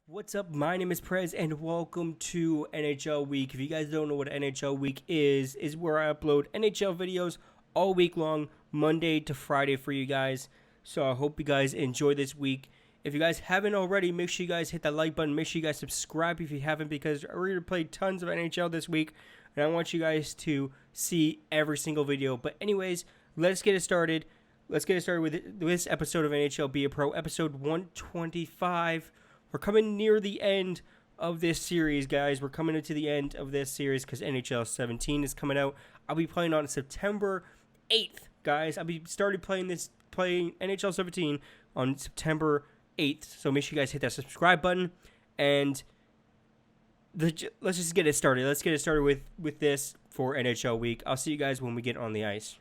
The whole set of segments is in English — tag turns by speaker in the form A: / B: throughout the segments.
A: What's up? My name is Prez and welcome to NHL Week. If you guys don't know what NHL Week is where I upload NHL videos all week long, Monday to Friday for you guys. So I hope you guys enjoy this week. If you guys haven't already, make sure you guys hit that like button. Make sure you guys subscribe if you haven't, because we're going to play tons of NHL this week. And I want you guys to see every single video. But anyways, let's get it started. Let's get it started with this episode of NHL Be a Pro, episode 125. We're coming near the end of this series, guys. We're coming into the end of this series because NHL 17 is coming out. I'll be playing on September 8th, guys. I'll be started playing NHL 17 on September 8th. So make sure you guys hit that subscribe button. And let's just get it started. Let's get it started with this for NHL Week. I'll see you guys when we get on the ice.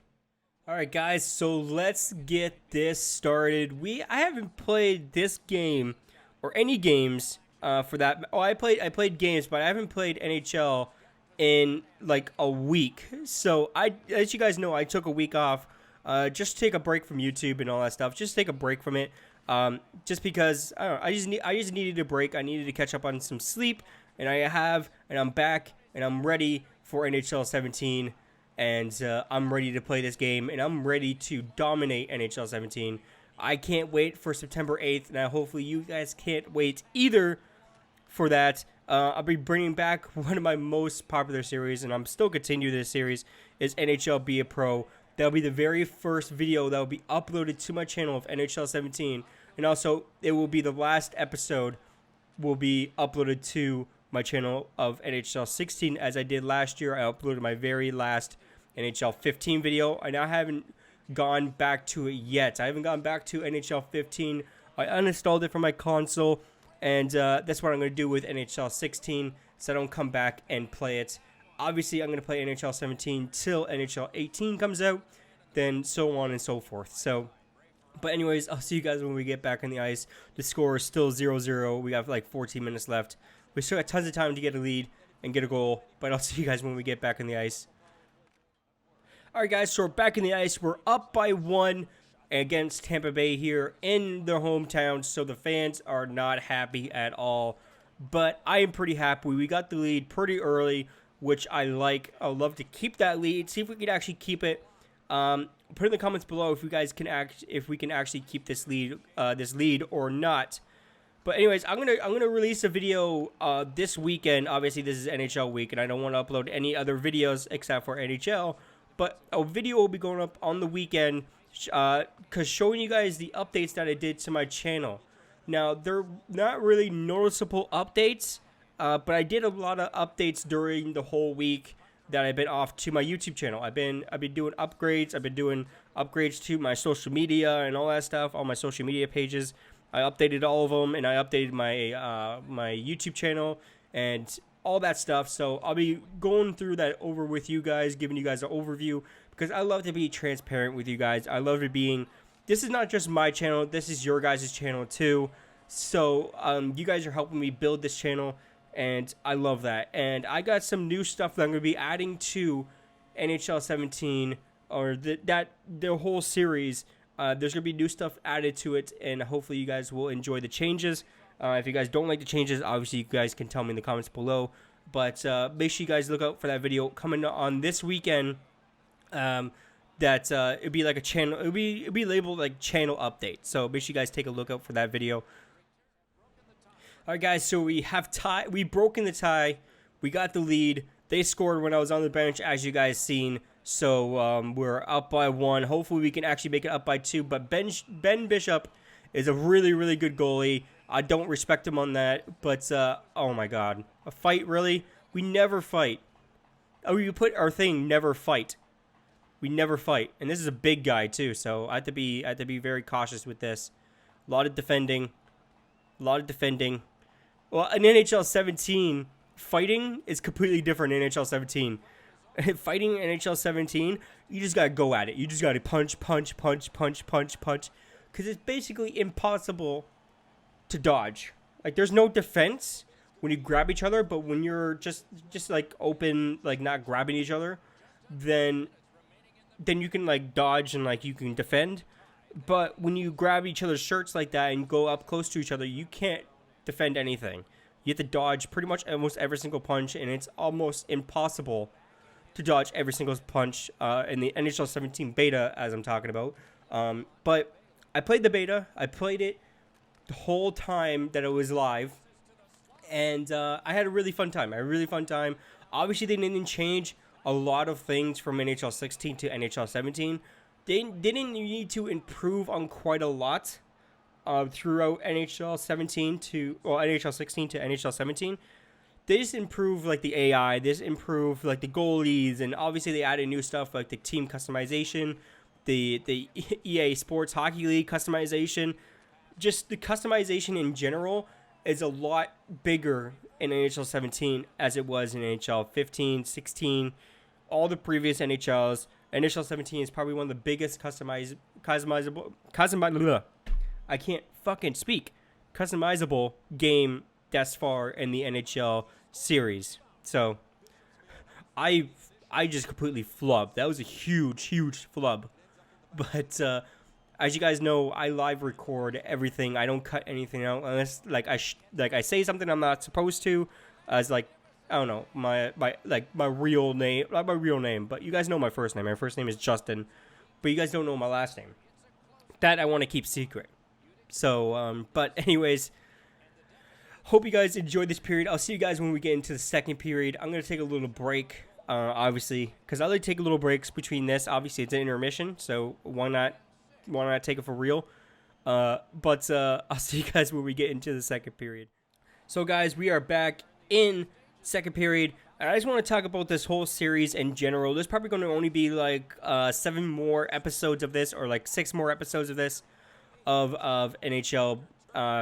A: All right, guys. So let's get this started. I haven't played this game or any games for that. Oh, I played games, but I haven't played NHL in like a week. So as you guys know, I took a week off, just to take a break from YouTube and all that stuff. Just take a break from it, just because I don't know, I just needed a break. I needed to catch up on some sleep, and I'm back, and I'm ready for NHL 17, and I'm ready to play this game, and I'm ready to dominate NHL 17. I can't wait for September 8th. Now, hopefully you guys can't wait either for that. I'll be bringing back one of my most popular series, and I'm still continuing this series, is NHL Be a Pro. That'll be the very first video that will be uploaded to my channel of NHL 17. And also, it will be the last episode will be uploaded to my channel of NHL 16. As I did last year, I uploaded my very last NHL 15 video. I now haven't gone back to it yet. I haven't gone back to NHL 15. I uninstalled it from my console, and that's what I'm going to do with NHL 16, so I don't come back and play it. Obviously, I'm going to play NHL 17 till NHL 18 comes out, then so on and so forth. But anyways, I'll see you guys when we get back on the ice. The score is still 0-0. We have like 14 minutes left. We still got tons of time to get a lead and get a goal, but I'll see you guys when we get back on the ice. All right, guys, so we're back in the ice. We're up by 1 against Tampa Bay here in their hometown, so the fans are not happy at all. But I am pretty happy. We got the lead pretty early, which I like. I'd love to keep that lead, see if we can actually keep it. Put in the comments below if you guys can if we can actually keep this lead or not. But anyways, I'm gonna release a video this weekend. Obviously, this is NHL week, and I don't want to upload any other videos except for NHL. But a video will be going up on the weekend, because showing you guys the updates that I did to my channel. Now, they're not really noticeable updates, but I did a lot of updates during the whole week that I've been off to my YouTube channel. I've been doing upgrades. I've been doing upgrades to my social media and all that stuff, all my social media pages. I updated all of them, and I updated my my YouTube channel and all that stuff. So I'll be going through that over with you guys, giving you guys an overview, because I love to be transparent with you guys. I love it being, this is not just my channel, this is your guys' channel too. So you guys are helping me build this channel, and I love that. And I got some new stuff that I'm going to be adding to NHL 17, or the whole series. There's going to be new stuff added to it, and hopefully you guys will enjoy the changes. If you guys don't like the changes, obviously you guys can tell me in the comments below. But make sure you guys look out for that video coming on this weekend. It'd be like a channel. It'd be labeled like channel update. So make sure you guys take a look out for that video. All right, guys. So we have we broken the tie. We got the lead. They scored when I was on the bench, as you guys seen. So we're up by 1. Hopefully we can actually make it up by 2. But Ben Bishop is a really, really good goalie. I don't respect him on that, but, oh my god. A fight, really? We never fight. Oh, you put our thing, never fight. We never fight. And this is a big guy, too, so I have to be very cautious with this. A lot of defending. Well, in NHL 17, fighting is completely different in NHL 17. Fighting in NHL 17, you just gotta go at it. You just gotta punch. Because it's basically impossible to dodge. Like, there's no defense when you grab each other, but when you're just like open, like not grabbing each other, then you can like dodge and like you can defend. But when you grab each other's shirts like that and go up close to each other, you can't defend anything. You have to dodge pretty much almost every single punch, and it's almost impossible to dodge every single punch in the NHL 17 beta, as I'm talking about. But I played the beta. I played it the whole time that it was live, and I had a really fun time. Obviously, they didn't change a lot of things from NHL 16 to NHL 17. They didn't need to improve on quite a lot throughout NHL 16 to NHL 17. They just improved like the AI, they just improved like the goalies, and obviously they added new stuff like the team customization, the EA Sports Hockey League customization. Just the customization in general is a lot bigger in NHL 17 as it was in NHL 15, 16, all the previous NHLs. NHL 17 is probably one of the biggest customizable I can't fucking speak. Customizable game thus far in the NHL series. So I just completely flubbed. That was a huge flub. But as you guys know, I live record everything. I don't cut anything out unless I say something I'm not supposed to, as like, I don't know, my real name, not my real name, but you guys know my first name. My first name is Justin, but you guys don't know my last name. That I want to keep secret. So, but anyways, hope you guys enjoyed this period. I'll see you guys when we get into the second period. I'm going to take a little break, obviously, because I like to take little breaks between this. Obviously, it's an intermission, so why not take it for real? But I'll see you guys when we get into the second period. So, guys, we are back in second period. And I just want to talk about this whole series in general. There's probably going to only be like 7 more episodes of this, or like 6 more episodes of this, of NHL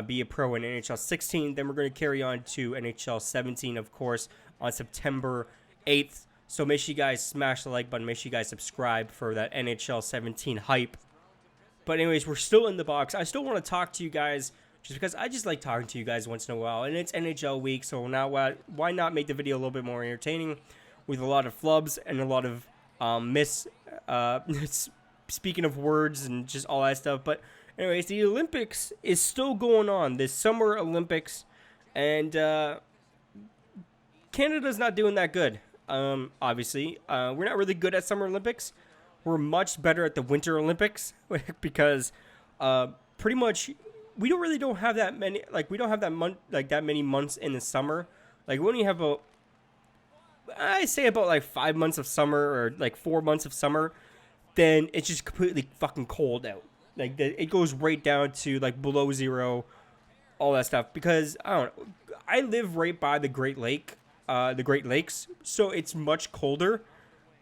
A: Be a Pro in NHL 16. Then we're going to carry on to NHL 17, of course, on September 8th. So make sure you guys smash the like button. Make sure you guys subscribe for that NHL 17 hype. But anyways, we're still in the box. I still want to talk to you guys just because I just like talking to you guys once in a while. And it's NHL week, so now why not make the video a little bit more entertaining with a lot of flubs and a lot of speaking of words and just all that stuff. But anyways, the Olympics is still going on, this Summer Olympics, and Canada's not doing that good. Obviously, we're not really good at Summer Olympics. We're much better at the Winter Olympics because pretty much we don't have that many, like we don't have that many months in the summer. Like we only have about 5 months of summer, or like 4 months of summer. Then it's just completely fucking cold out. Like it goes right down to like below zero, all that stuff. Because I live right by the Great Lakes, so it's much colder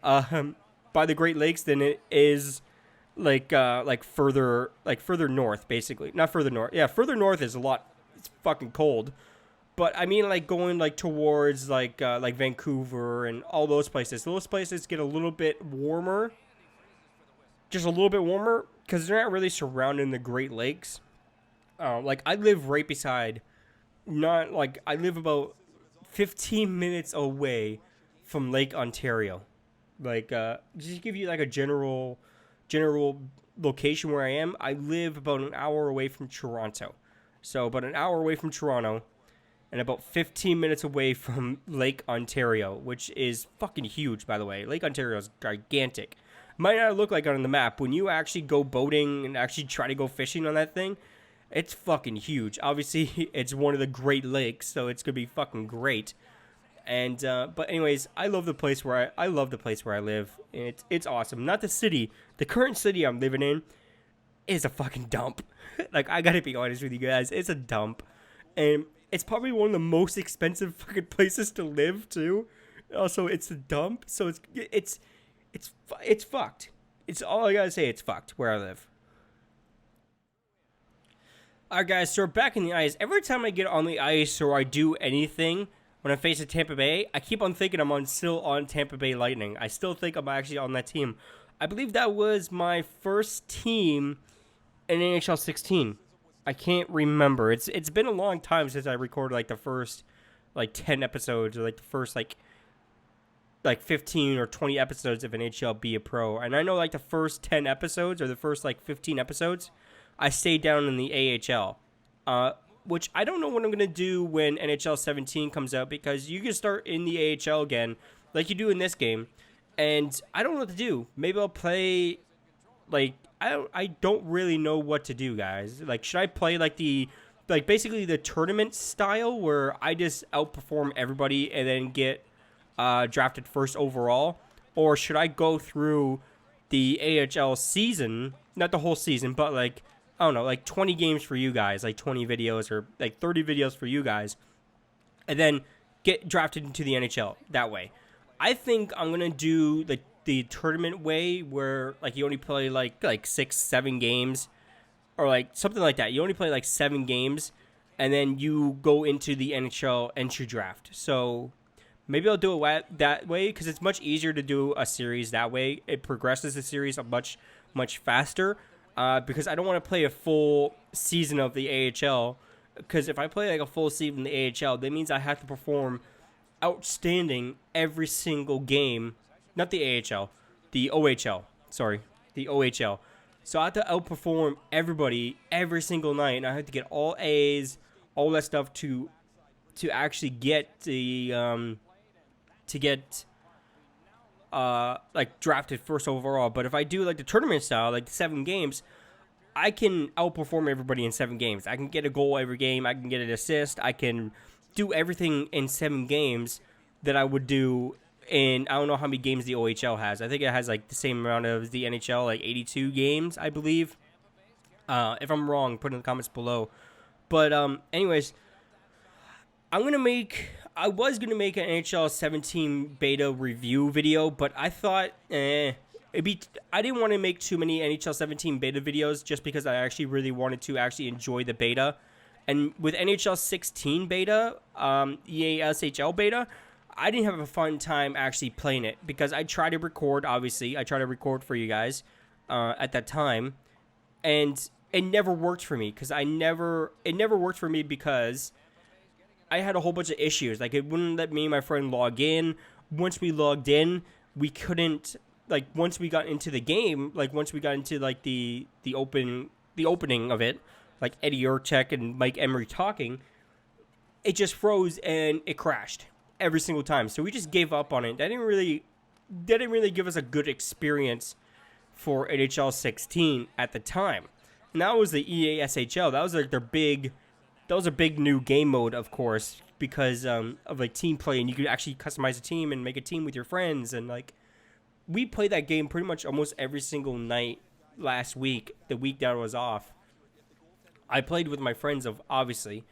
A: by the Great Lakes than it is like further north, basically. Not further north. Yeah, further north is it's fucking cold. But I mean, like going like towards like Vancouver and all those places. Those places get a little bit warmer. Just a little bit warmer, because they're not really surrounding the Great Lakes. Like I live right beside, I live about 15 minutes away from Lake Ontario. Like just to give you like a general location where I am, I live about an hour away from Toronto. So about an hour away from Toronto, and about 15 minutes away from Lake Ontario, which is fucking huge, by the way. Lake Ontario is gigantic. Might not look like it on the map. When you actually go boating and actually try to go fishing on that thing, it's fucking huge. Obviously, it's one of the Great Lakes, so it's gonna be fucking great. And but anyways, I love the place where I live. It's awesome. Not the city. The current city I'm living in is a fucking dump. Like I gotta be honest with you guys, it's a dump, and it's probably one of the most expensive fucking places to live too. Also, it's a dump, so it's fucked. It's all I gotta say. It's fucked where I live. Alright, guys. So we're back in the ice. Every time I get on the ice or I do anything when I face a Tampa Bay, I keep on thinking I'm still on Tampa Bay Lightning. I still think I'm actually on that team. I believe that was my first team in NHL 16. I can't remember. It's been a long time since I recorded like the first 10 episodes, or like the first like 15 or 20 episodes of NHL Be a Pro. And I know like the first 10 episodes or the first like 15 episodes, I stayed down in the AHL. which I don't know what I'm going to do when NHL 17 comes out, because you can start in the AHL again like you do in this game, and I don't know what to do. Maybe I'll play, like, I don't really know what to do, guys. Like, should I play like basically the tournament style where I just outperform everybody and then get drafted first overall? Or should I go through the AHL season, not the whole season, but like, I don't know, like 20 games for you guys, like 20 videos or like 30 videos for you guys, and then get drafted into the NHL that way? I think I'm going to do the tournament way, where like you only play like 6-7 games, or like something like that. You only play like 7 games, and then you go into the NHL entry draft. So maybe I'll do it that way, because it's much easier to do a series that way. It progresses the series much faster, because I don't want to play a full season of the AHL, because if I play like a full season in the AHL, that means I have to perform outstanding every single game. Not the AHL, the OHL. Sorry, the OHL. So I have to outperform everybody every single night, and I have to get all A's, all that stuff to actually get the like drafted first overall. But if I do like the tournament style, like the 7 games, I can outperform everybody in 7 games. I can get a goal every game. I can get an assist. I can do everything in 7 games that I would do in, I don't know how many games the OHL has. I think it has like the same amount of the NHL, like 82 games, I believe. If I'm wrong, put in the comments below. But anyways, I was gonna make an NHL 17 beta review video, but I thought, I didn't want to make too many NHL 17 beta videos, just because I actually really wanted to actually enjoy the beta. And with NHL 16 beta, EA SHL beta, I didn't have a fun time actually playing it, because I tried to record, obviously. I tried to record for you guys at that time, and it never worked for me, because it never worked for me because I had a whole bunch of issues. Like, it wouldn't let me and my friend log in. Once we logged in, we couldn't, like, once we got into the game, like, once we got into, like, the opening of it, like Eddie Urchek and Mike Emery talking, it just froze and it crashed every single time. So we just gave up on it. That didn't really give us a good experience for NHL 16 at the time. And that was the EA SHL. That was like their big, that was a big new game mode, of course, because of like team play, and you could actually customize a team and make a team with your friends. And like, we played that game pretty much almost every single night last week, the week that I was off. I played with my friends, obviously,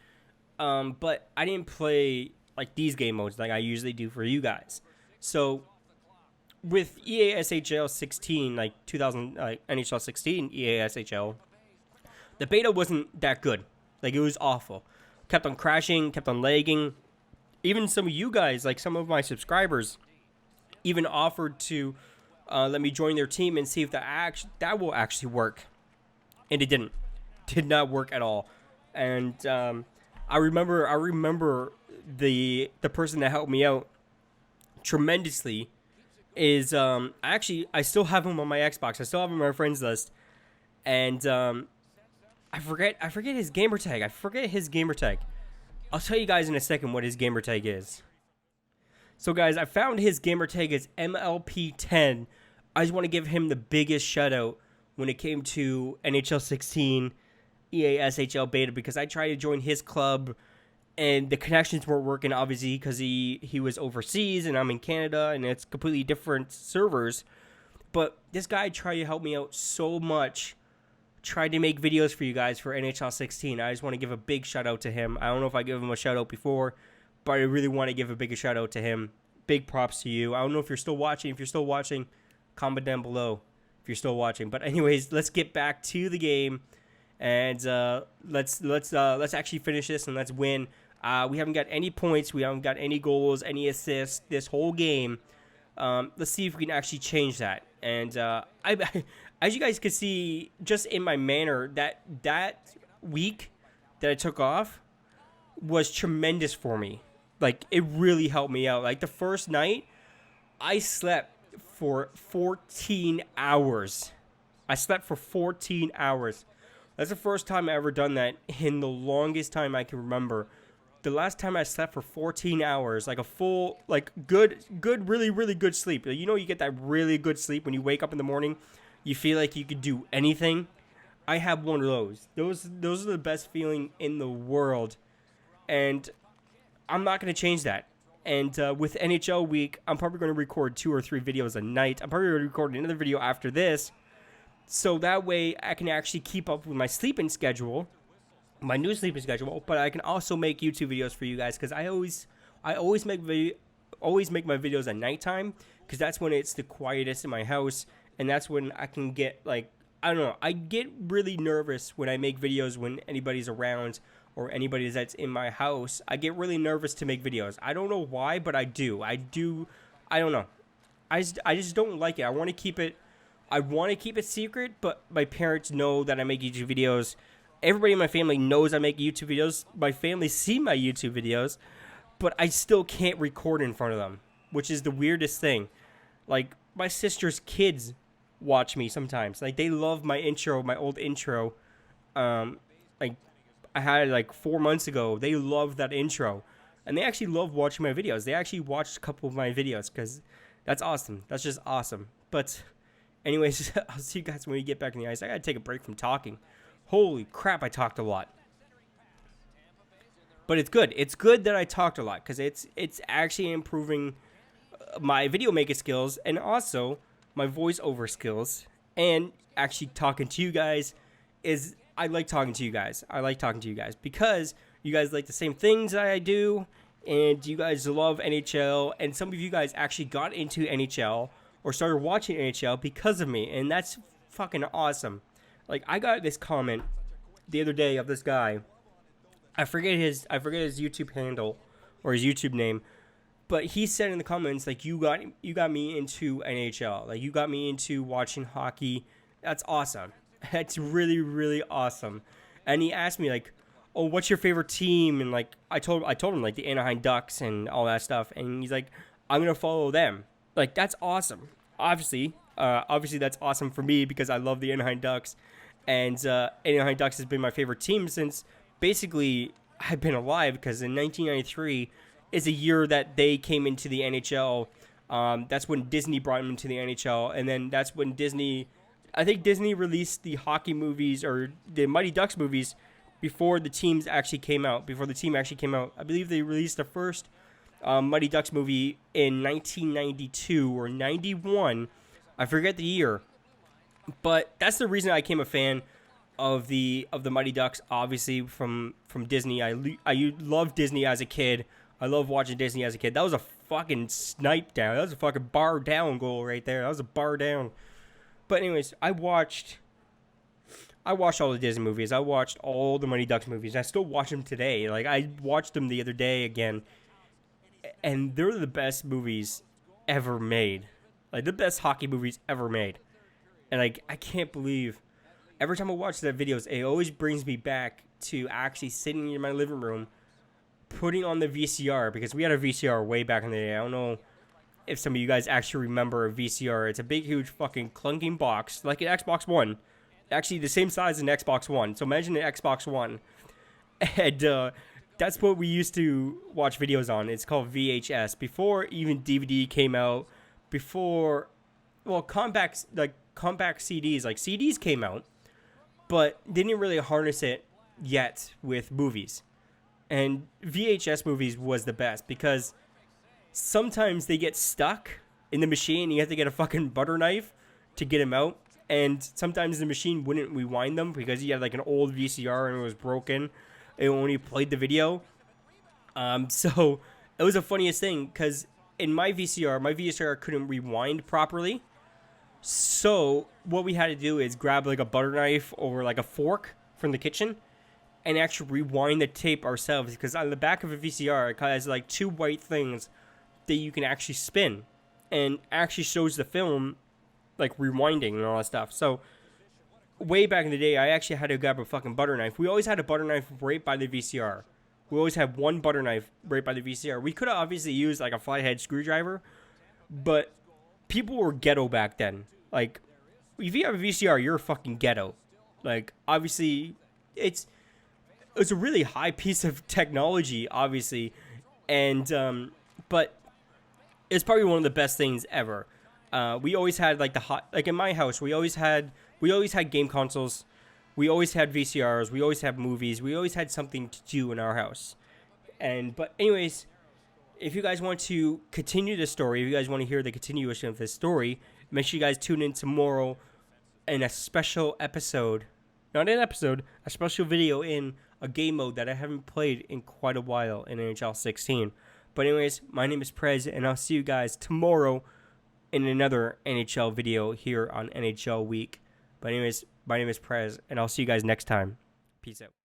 A: but I didn't play like these game modes like I usually do for you guys. So with EA SHL 16, like 2000, NHL 16 EA SHL, the beta wasn't that good. Like, it was awful. Kept on crashing, kept on lagging. Even some of you guys, like some of my subscribers, even offered to let me join their team and see if that will actually work. And it didn't. Did not work at all. And I remember the person that helped me out tremendously is I still have him on my Xbox. I still have him on my friends list. And I forget his gamer tag. I'll tell you guys in a second what his gamer tag is. So guys, I found his gamer tag is MLP10. I just want to give him the biggest shout out when it came to NHL 16 EA SHL beta, because I tried to join his club and the connections weren't working, obviously, because he was overseas and I'm in Canada and it's completely different servers. But this guy tried to help me out so much, tried to make videos for you guys for NHL 16. I just want to give a big shout out to him. I don't know if I gave him a shout out before, but I really want to give a big shout out to him. Big props to you. I don't know if you're still watching. If you're still watching, comment down below if you're still watching. But anyways, let's get back to the game, and let's actually finish this and let's win. We haven't got any points. We haven't got any goals, any assists this whole game. Let's see if we can actually change that. And as you guys can see, just in my manner, that week that I took off was tremendous for me. Like, it really helped me out. Like, the first night, I slept for 14 hours. That's the first time I ever done that in the longest time I can remember. The last time I slept for 14 hours, like a full, like good, really, really good sleep. You know, you get that really good sleep when you wake up in the morning, you feel like you could do anything. I have one of those. Those are the best feeling in the world, and I'm not gonna change that. And with NHL week, I'm probably going to record 2 or 3 videos a night. I'm probably going to record another video after this, so that way I can actually keep up with my sleeping schedule, my new sleeping schedule. But I can also make YouTube videos for you guys because I always make my videos at nighttime because that's when it's the quietest in my house, and that's when I can get like, I don't know, I get really nervous when I make videos when anybody's around or anybody that's in my house. I get really nervous to make videos. I don't know why, but I do. I don't know. I just don't like it. I want to keep it secret, but my parents know that I make YouTube videos. Everybody in my family knows I make YouTube videos. My family see my YouTube videos, but I still can't record in front of them, which is the weirdest thing. Like, my sister's kids watch me sometimes. Like, they love my intro, my old intro. Like, I had like 4 months ago. They love that intro, and they actually love watching my videos. They actually watched a couple of my videos because that's awesome. That's just awesome. But anyways, I'll see you guys when we get back in the ice. I gotta take a break from talking. Holy crap, I talked a lot. But it's good. It's good that I talked a lot because it's actually improving my video making skills and also my voiceover skills, and actually talking to you guys is. I like talking to you guys. I like talking to you guys because you guys like the same things that I do, and you guys love NHL, and some of you guys actually got into NHL or started watching NHL because of me, and that's fucking awesome. Like, I got this comment the other day of this guy. I forget his YouTube handle or his YouTube name, but he said in the comments, like, you got me into NHL. Like, you got me into watching hockey. That's awesome. That's really, really awesome. And he asked me, like, oh, what's your favorite team? And, like, I told him, like, the Anaheim Ducks and all that stuff. And he's like, I'm going to follow them. Like, that's awesome. Obviously, that's awesome for me because I love the Anaheim Ducks. And Anaheim Ducks has been my favorite team since basically I've been alive, because in 1993 is a year that they came into the NHL. That's when Disney brought them into the NHL. And then that's when I think Disney released the hockey movies or the Mighty Ducks movies before the teams actually came out. Before the team actually came out, I believe they released the first Mighty Ducks movie in 1992 or 91. I forget the year, but that's the reason I became a fan of the Mighty Ducks. Obviously from Disney. I loved Disney as a kid. I love watching Disney as a kid. That was a fucking snipe down. That was a fucking bar down goal right there. That was a bar down. But anyways, I watched all the Disney movies. I watched all the Mighty Ducks movies. I still watch them today. Like, I watched them the other day again, and they're the best movies ever made. Like, the best hockey movies ever made. And, like, I can't believe every time I watch that videos, it always brings me back to actually sitting in my living room, putting on the VCR, because we had a VCR way back in the day. I don't know if some of you guys actually remember a VCR. It's a big, huge, fucking clunking box, like an Xbox One. Actually, the same size as an Xbox One. So imagine an Xbox One. And that's what we used to watch videos on. It's called VHS. Before even DVD came out, before, well, compact CDs, like CDs came out, but didn't really harness it yet with movies. And VHS movies was the best because sometimes they get stuck in the machine. You have to get a fucking butter knife to get them out. And sometimes the machine wouldn't rewind them because you had like an old VCR and it was broken. It only played the video. So it was the funniest thing because in my VCR couldn't rewind properly. So what we had to do is grab like a butter knife or like a fork from the kitchen and actually rewind the tape ourselves, because on the back of a VCR it has like 2 white things that you can actually spin and actually shows the film like rewinding and all that stuff. So way back in the day, I actually had to grab a fucking butter knife. We always had a butter knife right by the VCR. We always had one butter knife right by the VCR. We could have obviously used like a flathead screwdriver, but people were ghetto back then. Like, if you have a VCR, you're fucking ghetto. Like, obviously, it's a really high piece of technology, obviously, and but it's probably one of the best things ever. We always had like like in my house, we always had game consoles, we always had VCRs, we always had movies, we always had something to do in our house. And but anyways, if you guys want to continue the story, if you guys want to hear the continuation of this story, make sure you guys tune in tomorrow in a special episode. Not an episode, a special video in a game mode that I haven't played in quite a while in NHL 16. But anyways, my name is Prez, and I'll see you guys tomorrow in another NHL video here on NHL Week. But anyways, my name is Prez, and I'll see you guys next time. Peace out.